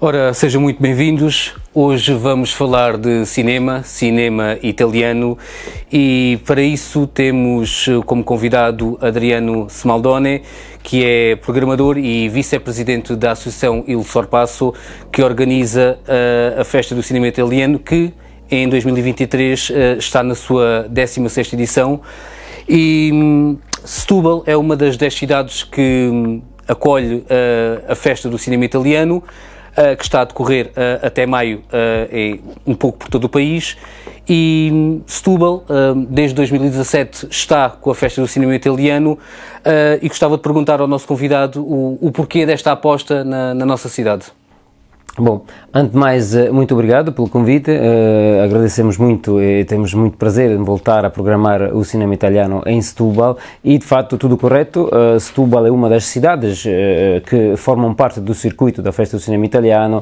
Ora, sejam muito bem-vindos. Hoje vamos falar de cinema italiano, e para isso temos como convidado Adriano Smaldone, que é programador e vice-presidente da Associação Il Sorpasso, que organiza a Festa do Cinema Italiano, que em 2023 está na sua 16ª edição, e Setúbal é uma das 10 cidades que acolhe a Festa do Cinema Italiano, que está a decorrer até maio, um pouco por todo o país, e Setúbal, desde 2017, está com a Festa do Cinema Italiano, e gostava de perguntar ao nosso convidado o porquê desta aposta na nossa cidade. Bom, antes de mais, muito obrigado pelo convite, agradecemos muito e temos muito prazer em voltar a programar o cinema italiano em Setúbal e, de facto, tudo correto. Setúbal é uma das cidades que formam parte do circuito da Festa do Cinema Italiano,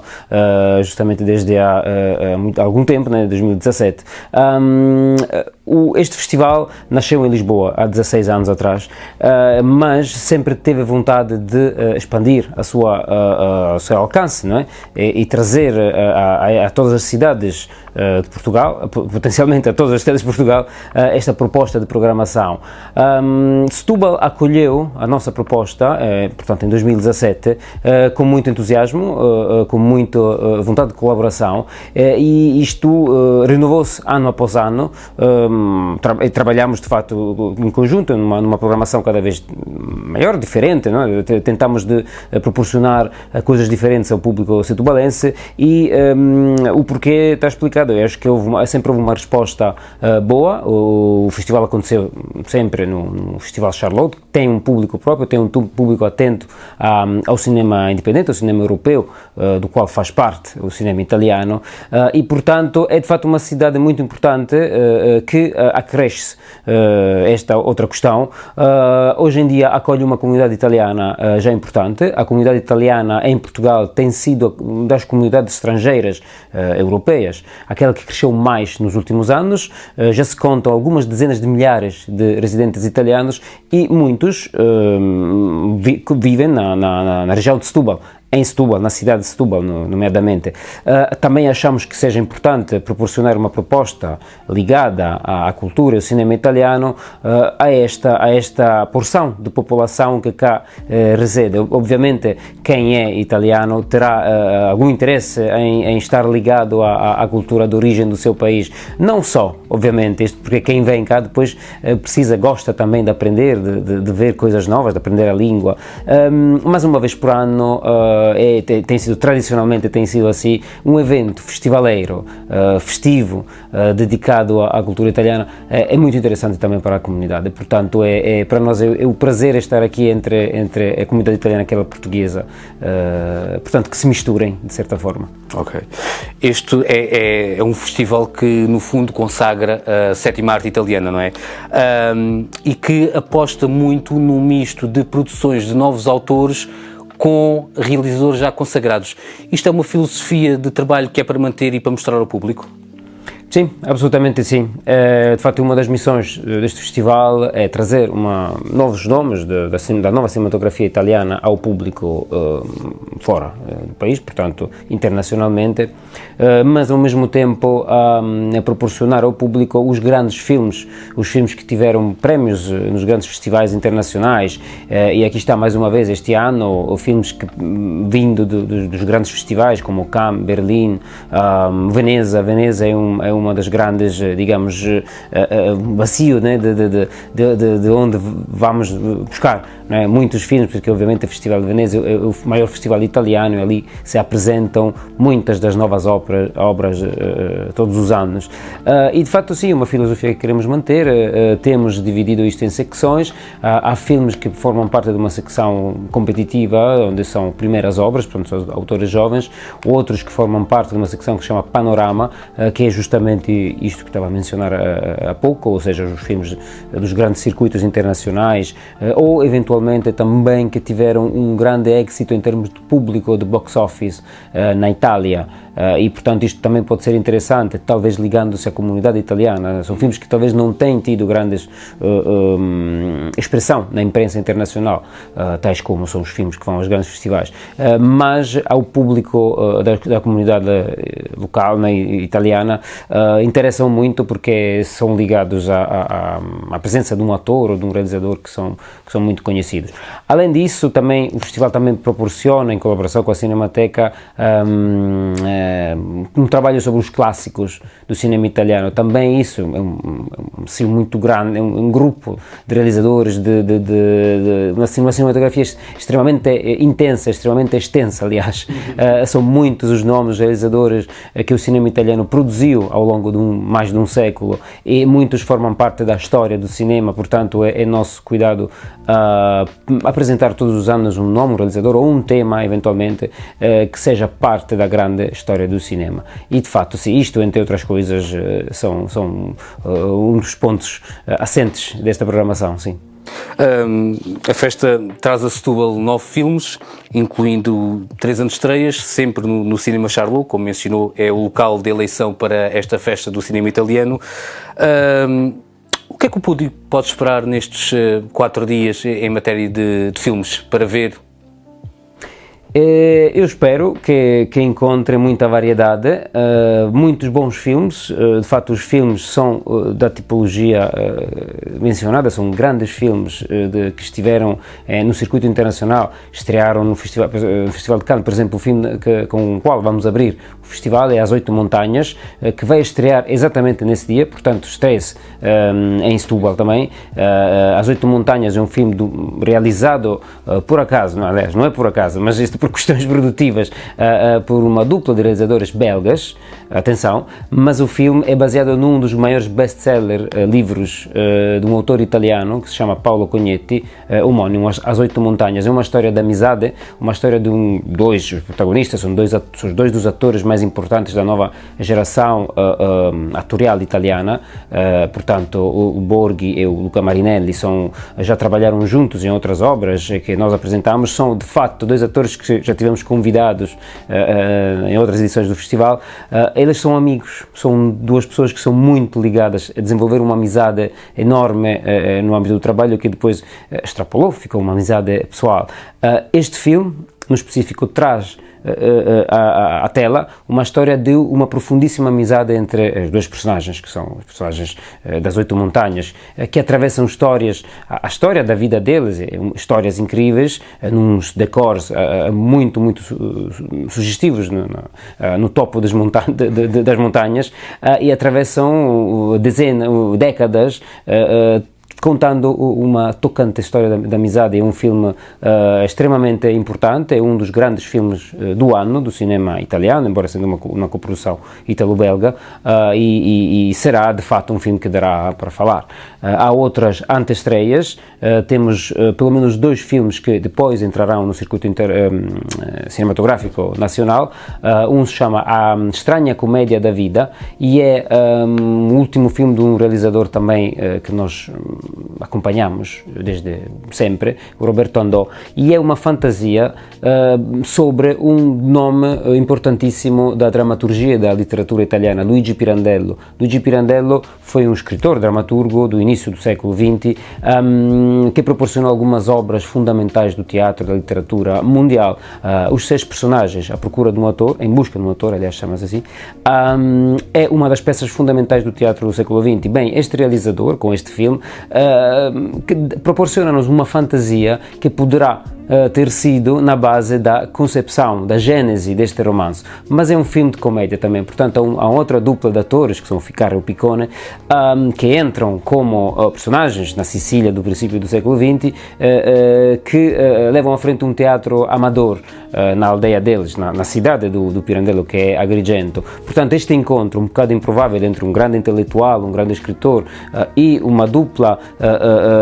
justamente desde há algum tempo, né, 2017. Este festival nasceu em Lisboa há 16 anos atrás, mas sempre teve a vontade de expandir o seu alcance, não é? E trazer a todas as cidades de Portugal, potencialmente a todas as cidades de Portugal, esta proposta de programação. Setúbal acolheu a nossa proposta, portanto, em 2017, com muito entusiasmo, com muita vontade de colaboração, e isto renovou-se ano após ano. Trabalhamos, de facto, em conjunto, numa programação cada vez maior, diferente, não é? Tentamos de proporcionar coisas diferentes ao público setubalense, e o porquê está explicado. Eu acho que sempre houve uma resposta boa. O festival aconteceu sempre no Festival Charlotte, que tem um público próprio, tem um público atento ao cinema independente, ao cinema europeu, do qual faz parte o cinema italiano, e, portanto, é de facto uma cidade muito importante que acresce esta outra questão. Hoje em dia acolhe uma comunidade italiana já importante. A comunidade italiana em Portugal tem sido uma das comunidades estrangeiras europeias, aquela que cresceu mais nos últimos anos. Já se contam algumas dezenas de milhares de residentes italianos, e muitos vivem na região de Setúbal, em Setúbal, na cidade de Setúbal, nomeadamente. Também achamos que seja importante proporcionar uma proposta ligada à cultura e ao cinema italiano a esta porção de população que cá reside. Obviamente, quem é italiano terá algum interesse em estar ligado à cultura de origem do seu país. Não só, obviamente, isto porque quem vem cá depois gosta também de aprender, de ver coisas novas, de aprender a língua. Mas uma vez por ano, tradicionalmente tem sido assim, um evento festivaleiro, festivo, dedicado à cultura italiana. É muito interessante também para a comunidade. Portanto, para nós é o prazer estar aqui entre a comunidade italiana e aquela portuguesa, portanto, que se misturem, de certa forma. Ok. Este é um festival que, no fundo, consagra a sétima arte italiana, não é? E que aposta muito num misto de produções de novos autores com realizadores já consagrados. Isto é uma filosofia de trabalho que é para manter e para mostrar ao público? Sim, absolutamente sim. De facto, uma das missões deste festival é trazer novos nomes da nova cinematografia italiana ao público fora do país, portanto, internacionalmente, mas ao mesmo tempo a proporcionar ao público os grandes filmes, os filmes que tiveram prémios nos grandes festivais internacionais, e aqui está mais uma vez este ano, filmes que vindo dos grandes festivais como Cannes, Berlim, Veneza. Veneza é uma das grandes, digamos, vazio, né, de onde vamos buscar, né, muitos filmes, porque obviamente o Festival de Veneza é o maior festival italiano, e ali se apresentam muitas das novas obras todos os anos. E de facto sim, uma filosofia que queremos manter. Temos dividido isto em secções. Há filmes que formam parte de uma secção competitiva, onde são primeiras obras, portanto são autores jovens, outros que formam parte de uma secção que se chama Panorama, que é justamente isto que estava a mencionar há pouco, ou seja, os filmes dos grandes circuitos internacionais, ou eventualmente também que tiveram um grande êxito em termos de público, de box office, na Itália. e portanto isto também pode ser interessante, talvez ligando-se à comunidade italiana. São filmes que talvez não têm tido grandes expressão na imprensa internacional, tais como são os filmes que vão aos grandes festivais, mas ao público da comunidade local, né, italiana, interessam muito porque são ligados à presença de um ator ou de um realizador que são muito conhecidos. Além disso, também o festival também proporciona, em colaboração com a Cinemateca, um trabalho sobre os clássicos do cinema italiano. Também isso é um estilo muito grande, é um grupo de realizadores de uma cinematografia extremamente intensa, extremamente extensa, aliás. São muitos os nomes de realizadores que o cinema italiano produziu ao longo de mais de um século, e muitos formam parte da história do cinema. Portanto, é nosso cuidado apresentar todos os anos um nome, um realizador ou um tema, eventualmente, que seja parte da grande história do cinema. E, de facto, sim, isto, entre outras coisas, são um dos pontos assentes desta programação, sim. A festa traz a Setúbal 9 filmes, incluindo 3 antestreias, sempre no Cinema Charlot, como mencionou, é o local de eleição para esta festa do cinema italiano. O que é que o público pode esperar nestes 4 dias em matéria de filmes para ver? Eu espero que encontrem muita variedade, muitos bons filmes. De facto, os filmes são da tipologia mencionada, são grandes filmes que estiveram no circuito internacional, estrearam no Festival de Cannes. Por exemplo, o filme com o qual vamos abrir o festival é As Oito Montanhas, que vai estrear exatamente nesse dia, portanto estreia-se em Setúbal também. As Oito Montanhas é um filme realizado por acaso, não, aliás, não é por acaso, mas por questões produtivas, por uma dupla de realizadores belgas, atenção, mas o filme é baseado num dos maiores best-seller livros de um autor italiano que se chama Paolo Cognetti, homónimo, As Oito Montanhas. É uma história de amizade, uma história de dois protagonistas, são dois dos atores mais importantes da nova geração atorial italiana, portanto o Borghi e o Luca Marinelli já trabalharam juntos em outras obras que nós apresentamos, são de facto dois atores que já tivemos convidados em outras edições do festival. Eles são amigos, são duas pessoas que são muito ligadas a desenvolver uma amizade enorme no âmbito do trabalho, que depois extrapolou, ficou uma amizade pessoal. Este filme, no específico, traz à tela uma história de uma profundíssima amizade entre os dois personagens, que são os personagens das Oito Montanhas, que atravessam histórias, a história da vida deles, histórias incríveis, nos decors muito sugestivos no topo das montanhas, e atravessam décadas, contando uma tocante história da amizade. É um filme extremamente importante, é um dos grandes filmes do ano do cinema italiano, embora sendo uma coprodução italo-belga, e será de fato um filme que dará para falar. Há outras antestreias, temos pelo menos 2 filmes que depois entrarão no circuito cinematográfico nacional. Um se chama A Estranha Comédia da Vida e é o último filme de um realizador também que nós acompanhamos desde sempre, o Roberto Andò, e é uma fantasia sobre um nome importantíssimo da dramaturgia e da literatura italiana, Luigi Pirandello. Luigi Pirandello foi um escritor, dramaturgo do início do século XX, que proporcionou algumas obras fundamentais do teatro e da literatura mundial. Os 6 personagens, à procura de um ator, em busca de um ator, aliás, chama-se assim, é uma das peças fundamentais do teatro do século XX. Bem, este realizador, com este filme, que proporciona-nos uma fantasia que poderá ter sido na base da concepção, da gênese deste romance, mas é um filme de comédia também. Portanto, há outra dupla de atores, que são o Ficarra e o Piccone, que entram como personagens na Sicília do princípio do século XX, que levam à frente um teatro amador na aldeia deles, na cidade do Pirandello, que é Agrigento. Portanto, este encontro um bocado improvável entre um grande intelectual, um grande escritor e uma dupla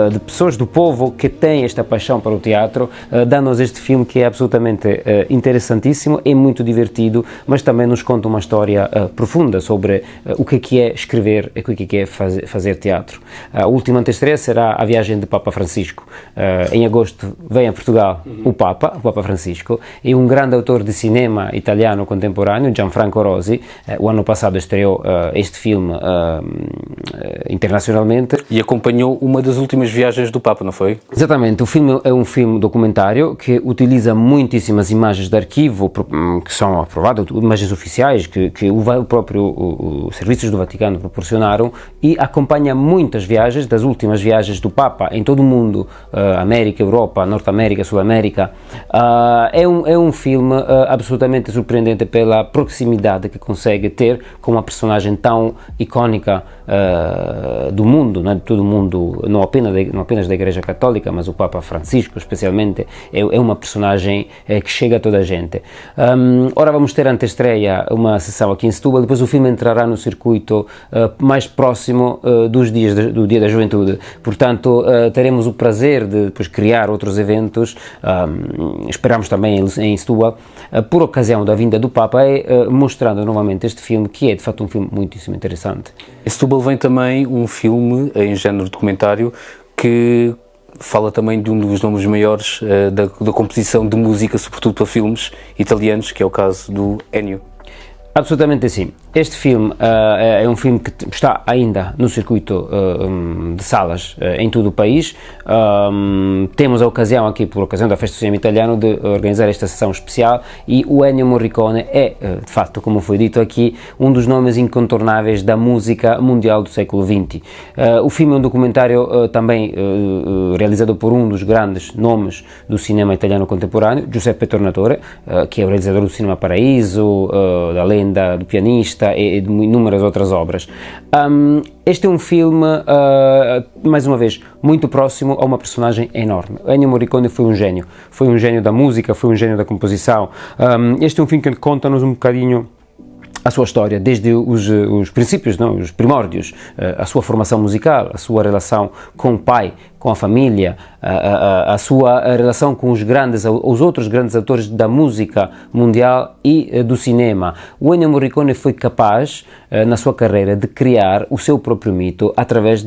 de pessoas do povo que têm esta paixão para o teatro, dá-nos este filme que é absolutamente interessantíssimo, é muito divertido, mas também nos conta uma história profunda sobre o que é escrever e o que é fazer teatro. A última antestreia será a viagem de Papa Francisco. Em agosto vem a Portugal o Papa Francisco, e um grande autor de cinema italiano contemporâneo, Gianfranco Rosi, o ano passado estreou este filme internacionalmente. E acompanhou uma das últimas viagens do Papa, não foi? Exatamente, o filme é um filme documentário que utiliza muitíssimas imagens de arquivo que são aprovadas, imagens oficiais que o próprio os serviços do Vaticano proporcionaram, e acompanha muitas viagens, das últimas viagens do Papa em todo o mundo, América, Europa, Norte América, Sul América. É um filme absolutamente surpreendente pela proximidade que consegue ter com uma personagem tão icónica do mundo, de todo o mundo, não apenas da Igreja Católica, mas o Papa Francisco especialmente, é uma personagem que chega a toda a gente. Ora, vamos ter antestreia, uma sessão aqui em Setúbal, depois o filme entrará no circuito mais próximo do Dia da Juventude, portanto teremos o prazer de depois criar outros eventos, esperamos também em Setúbal, por ocasião da vinda do Papa, mostrando novamente este filme, que é de facto um filme muitíssimo interessante. Em Setúbal vem também um filme em género documentário que fala também de um dos nomes maiores da composição de música, sobretudo para filmes italianos, que é o caso do Ennio. Absolutamente sim. Este filme é um filme que está ainda no circuito de salas em todo o país. Temos a ocasião aqui, por ocasião da Festa do Cinema Italiano, de organizar esta sessão especial, e o Ennio Morricone é, de facto, como foi dito aqui, um dos nomes incontornáveis da música mundial do século XX. O filme é um documentário também realizado por um dos grandes nomes do cinema italiano contemporâneo, Giuseppe Tornatore, que é o realizador do Cinema Paraíso, da Lenda do Pianista e de inúmeras outras obras. Este é um filme, mais uma vez, muito próximo a uma personagem enorme. Ennio Morricone foi um gênio da música, foi um gênio da composição. Este é um filme que conta-nos um bocadinho a sua história, desde os princípios, não, os primórdios, a sua formação musical, a sua relação com o pai, com a família, a sua relação com os outros grandes autores da música mundial e do cinema. O Ennio Morricone foi capaz, na sua carreira, de criar o seu próprio mito através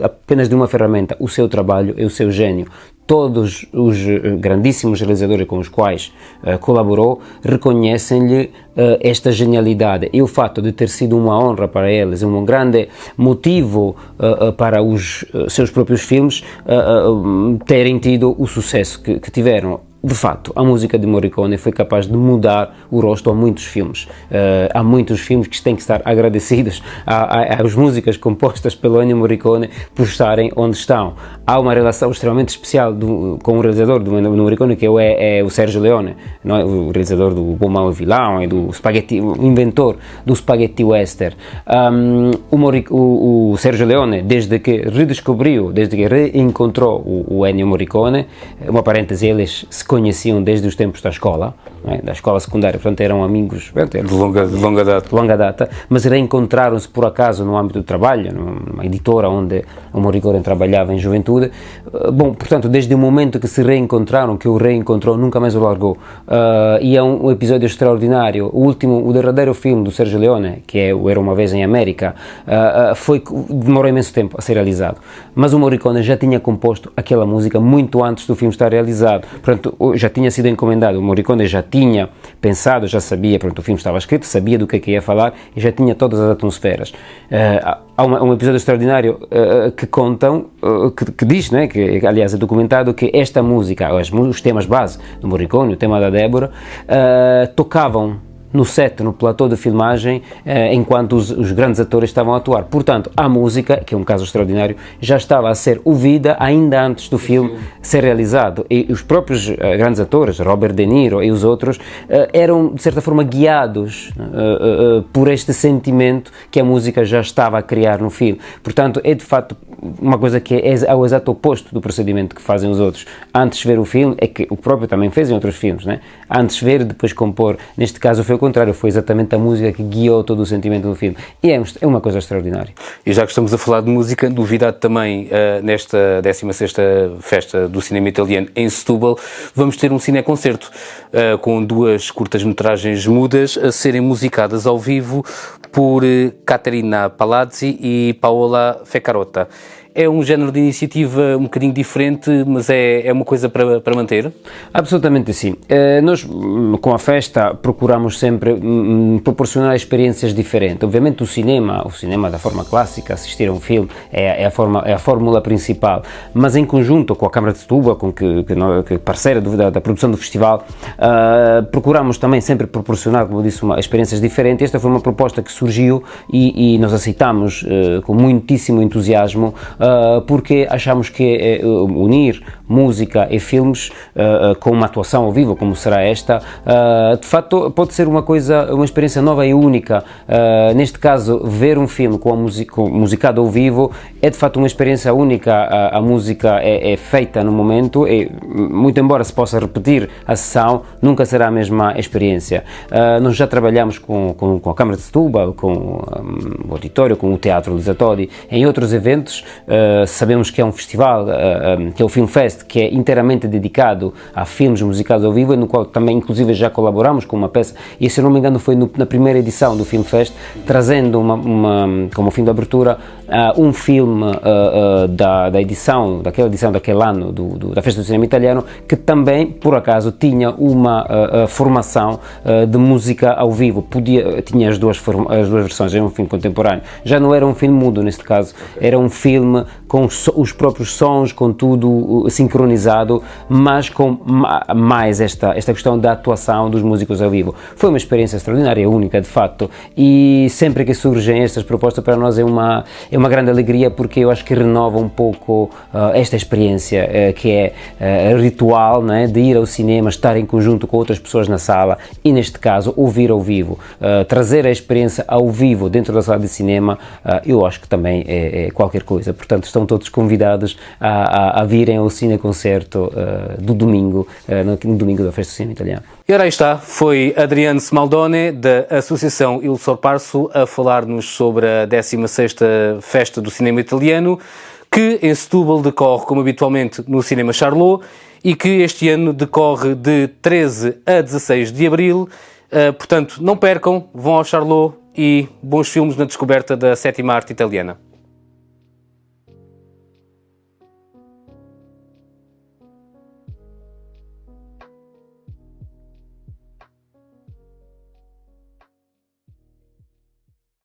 apenas de uma ferramenta, o seu trabalho e o seu gênio. Todos os grandíssimos realizadores com os quais colaborou reconhecem-lhe esta genialidade, e o fato de ter sido uma honra para eles, um grande motivo para os seus próprios filmes terem tido o sucesso que tiveram. De facto, a música de Morricone foi capaz de mudar o rosto a muitos filmes. Há muitos filmes que têm que estar agradecidos às músicas compostas pelo Ennio Morricone por estarem onde estão. Há uma relação extremamente especial com o realizador do Morricone, que é o Sergio Leone, não é? O realizador do Bom, Mau e Vilão e do spaghetti, o inventor do spaghetti western. O Sergio Leone, desde que reencontrou o Ennio Morricone, uma parêntese, eles se conheciam desde os tempos da escola, da escola secundária, portanto eram amigos de longa data, mas reencontraram-se por acaso no âmbito do trabalho, numa editora onde o Morricone trabalhava em juventude. Bom, portanto, desde o momento que se reencontraram, que o reencontrou, nunca mais o largou, e é um episódio extraordinário. O derradeiro filme do Sergio Leone, que é o Era Uma Vez em América, demorou imenso tempo a ser realizado, mas o Morricone já tinha composto aquela música muito antes do filme estar realizado, portanto já tinha sido encomendado. O Morricone já tinha pensado, já sabia, pronto, o filme estava escrito, sabia do que ia falar e já tinha todas as atmosferas. Há um episódio extraordinário que contam, que diz, né, que aliás é documentado, que esta música, os temas base do Morricone, o tema da Débora, tocavam no set, no platô de filmagem, enquanto os grandes atores estavam a atuar. Portanto, a música, que é um caso extraordinário, já estava a ser ouvida ainda antes do filme ser realizado. E os próprios grandes atores, Robert De Niro e os outros, eram, de certa forma, guiados por este sentimento que a música já estava a criar no filme. Portanto, é de facto uma coisa que é ao exato oposto do procedimento que fazem os outros. Antes de ver o filme, é que o próprio também fez em outros filmes, né? Antes de ver, depois compor. Neste caso foi o contrário, foi exatamente a música que guiou todo o sentimento do filme. E é uma coisa extraordinária. E já que estamos a falar de música, novidade também nesta 16ª Festa do Cinema Italiano em Setúbal, vamos ter um cineconcerto com 2 curtas-metragens mudas a serem musicadas ao vivo por Caterina Palazzi e Paola Feccarotta. É um género de iniciativa um bocadinho diferente, mas é uma coisa para manter? Absolutamente sim. Nós, com a festa, procuramos sempre proporcionar experiências diferentes. Obviamente o cinema da forma clássica, assistir a um filme, é a fórmula principal, mas em conjunto com a Câmara de Setúbal, que parceira da produção do festival, procuramos também sempre proporcionar, como eu disse, experiências diferentes. Esta foi uma proposta que surgiu e nós aceitamos com muitíssimo entusiasmo, porque achamos que unir música e filmes com uma atuação ao vivo, como será esta, de facto pode ser uma experiência nova e única. Neste caso, ver um filme musicado ao vivo é de facto uma experiência única. A música é feita no momento e, muito embora se possa repetir a sessão, nunca será a mesma experiência. Nós já trabalhamos com a Câmara de Setúbal, com o auditório, com o Teatro Luís Todi, em outros eventos. Sabemos que é um festival, que é o Film Fest, que é inteiramente dedicado a filmes musicados ao vivo, no qual também inclusive já colaboramos com uma peça, e se não me engano foi na primeira edição do Film Fest, trazendo como fim de abertura um filme daquela edição daquele ano da Festa do Cinema Italiano, que também por acaso tinha uma formação de música ao vivo. Tinha as duas versões. Era um filme contemporâneo, já não era um filme mudo neste caso, era um filme com os próprios sons, com tudo sincronizado, mas com mais esta questão da atuação dos músicos ao vivo. Foi uma experiência extraordinária, única de facto, e sempre que surgem estas propostas para nós é uma grande alegria, porque eu acho que renova um pouco esta experiência que é ritual, não é? De ir ao cinema, estar em conjunto com outras pessoas na sala e, neste caso, ouvir ao vivo, trazer a experiência ao vivo dentro da sala de cinema. Eu acho que também é qualquer coisa. Portanto, estão todos convidados a virem ao cineconcerto do domingo, no domingo da Festa do Cinema Italiano. E ora aí está, foi Adriano Smaldone, da Associação Il Sorpasso, a falar-nos sobre a 16ª Festa do Cinema Italiano, que em Setúbal decorre, como habitualmente, no Cinema Charlot, e que este ano decorre de 13 a 16 de abril. Portanto, não percam, vão ao Charlot e bons filmes na descoberta da 7ª arte italiana.